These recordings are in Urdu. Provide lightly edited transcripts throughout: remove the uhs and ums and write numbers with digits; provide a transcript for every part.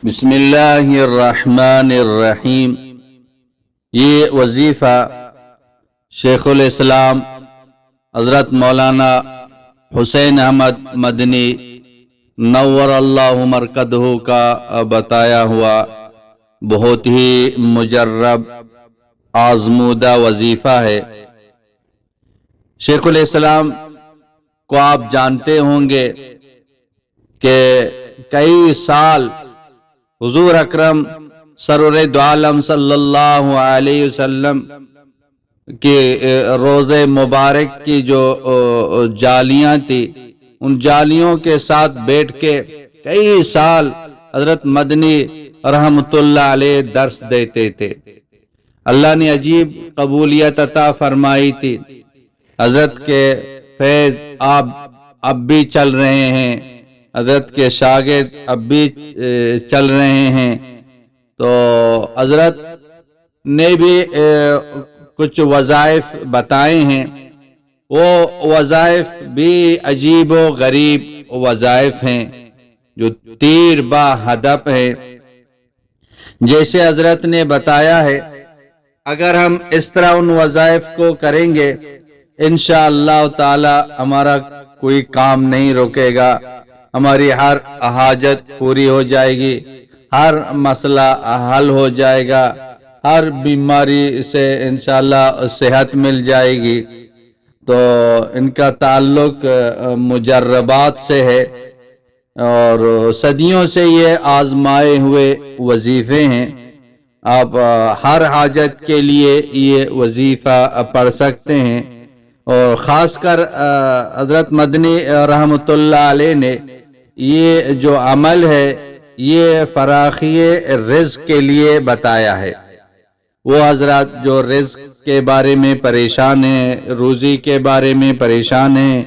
بسم اللہ الرحمن الرحیم۔ یہ وظیفہ شیخ الاسلام حضرت مولانا حسین احمد مدنی نور اللہ مرکزہ کا بتایا ہوا بہت ہی مجرب آزمودہ وظیفہ ہے۔ شیخ الاسلام کو آپ جانتے ہوں گے کہ کئی سال حضور اکرم سرور دو عالم صلی اللہ علیہ وسلم کے روز مبارک کی جو جالیاں تھی، ان جالیوں کے ساتھ بیٹھ کے کئی سال حضرت مدنی رحمت اللہ علیہ درس دیتے تھے۔ اللہ نے عجیب قبولیت عطا فرمائی تھی۔ حضرت کے فیض اب بھی چل رہے ہیں، حضرت کے شاگرد اب بھی چل رہے ہیں۔ تو حضرت نے بھی کچھ وظائف بتائے ہیں، وہ وظائف بھی عجیب و غریب وظائف ہیں جو تیر با ہدف ہیں۔ جیسے حضرت نے بتایا ہے، اگر ہم اس طرح ان وظائف کو کریں گے انشاءاللہ تعالی ہمارا کوئی کام نہیں رکے گا، ہماری ہر حاجت پوری ہو جائے گی، ہر مسئلہ حل ہو جائے گا، ہر بیماری سے انشاءاللہ صحت مل جائے گی۔ تو ان کا تعلق مجربات سے ہے اور صدیوں سے یہ آزمائے ہوئے وظیفے ہیں۔ آپ ہر حاجت کے لیے یہ وظیفہ پڑھ سکتے ہیں، اور خاص کر حضرت مدنی رحمت اللہ علیہ نے یہ جو عمل ہے یہ فراخی رزق کے لیے بتایا ہے۔ وہ حضرات جو رزق کے بارے میں پریشان ہیں، روزی کے بارے میں پریشان ہیں،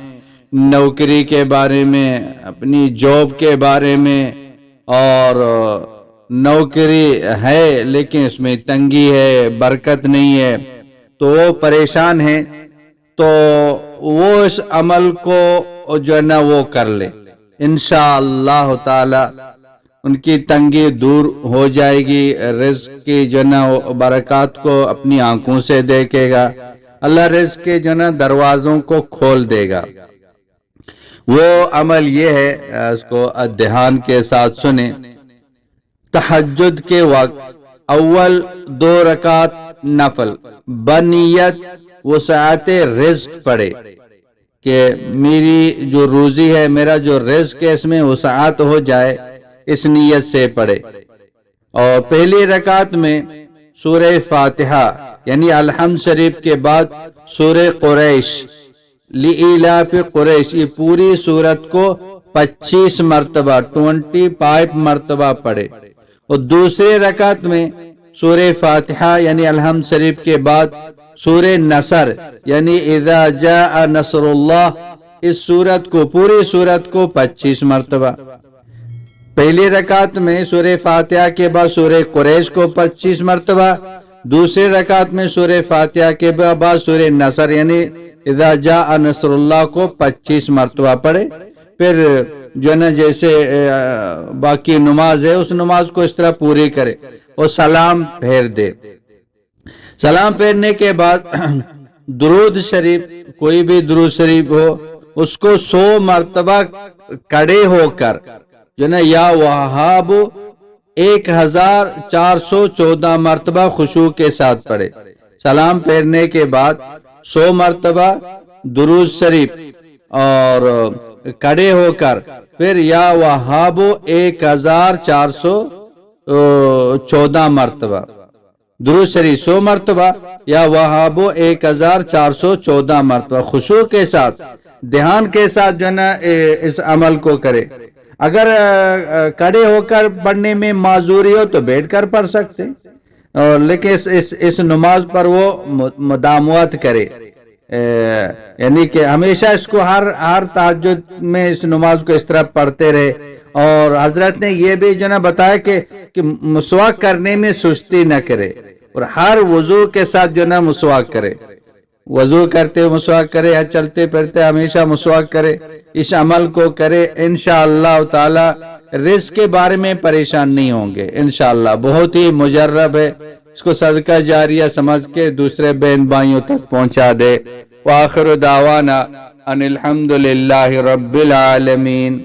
نوکری کے بارے میں، اپنی جاب کے بارے میں، اور نوکری ہے لیکن اس میں تنگی ہے، برکت نہیں ہے، تو وہ پریشان ہیں، تو وہ اس عمل کو جو ہے نا وہ کر لے، انشاءاللہ تعالی ان کی تنگی دور ہو جائے گی، رزق کی جو ہے نا برکات کو اپنی آنکھوں سے دیکھے گا، اللہ رزق کے جو ہے نا دروازوں کو کھول دے گا۔ وہ عمل یہ ہے، اس کو دھیان کے ساتھ سنیں۔ تہجد کے وقت اول 2 رکعت نفل بنیت وسعت رزق پڑھے کہ میری جو روزی ہے، میرا جو رزق ہے، اس میں وسعت ہو جائے، اس نیت سے پڑھے۔ اور پہلی رکعت میں سورہ فاتحہ یعنی الحمد شریف کے بعد سورہ قریش لإلاف قریش، یہ پوری سورت کو 25 مرتبہ 25 مرتبہ پڑھے۔ اور دوسری رکعت میں سورہ فاتحہ یعنی الحمد شریف کے بعد سورہ نصر یعنی اذا جاء نصر اللہ، اس سورت کو پوری سورت کو 25 مرتبہ۔ پہلی رکعت میں سورہ فاتحہ کے بعد سورہ قریش کو 25 مرتبہ، دوسری رکعت میں سورہ فاتحہ کے بعد سورہ نصر یعنی اذا جاء نصر اللہ کو 25 مرتبہ پڑھے۔ پھر جو ہے نا جیسے باقی نماز ہے اس نماز کو اس طرح پوری کرے اور سلام پھیر دے۔ سلام پھیرنے کے بعد درود شریف، کوئی بھی درود شریف ہو، اس کو 100 مرتبہ کھڑے ہو کر جو نا یا وہاب 1414 مرتبہ خشوع کے ساتھ پڑھے۔ سلام پھیرنے کے بعد 100 مرتبہ درود شریف اور کھڑے ہو کر پھر یا وہاب 1414 مرتبہ درود شریف 100 مرتبہ یا وہاب 1414 مرتبہ خشوع کے ساتھ، دھیان کے ساتھ جو ہے نا اس عمل کو کرے۔ اگر کھڑے ہو کر پڑھنے میں معذوری ہو تو بیٹھ کر پڑھ سکتے، اور لیکن اس نماز پر وہ مداومت کرے، یعنی کہ ہمیشہ اس کو ہر تہجد میں اس نماز کو اس طرح پڑھتے رہے۔ اور حضرت نے یہ بھی جو نا بتایا کہ مسواک کرنے میں سستی نہ کرے، اور ہر وضو کے ساتھ جو نا مسواک کرے، وضو کرتے مسواک کرے، چلتے پھرتے ہمیشہ مسواک کرے، اس عمل کو کرے، انشاءاللہ تعالی رزق کے بارے میں پریشان نہیں ہوں گے انشاءاللہ. بہت ہی مجرب ہے، اس کو صدقہ جاریہ سمجھ کے دوسرے بہن بھائیوں تک پہنچا دے. وآخر دعوانا ان الحمد للہ رب العالمین.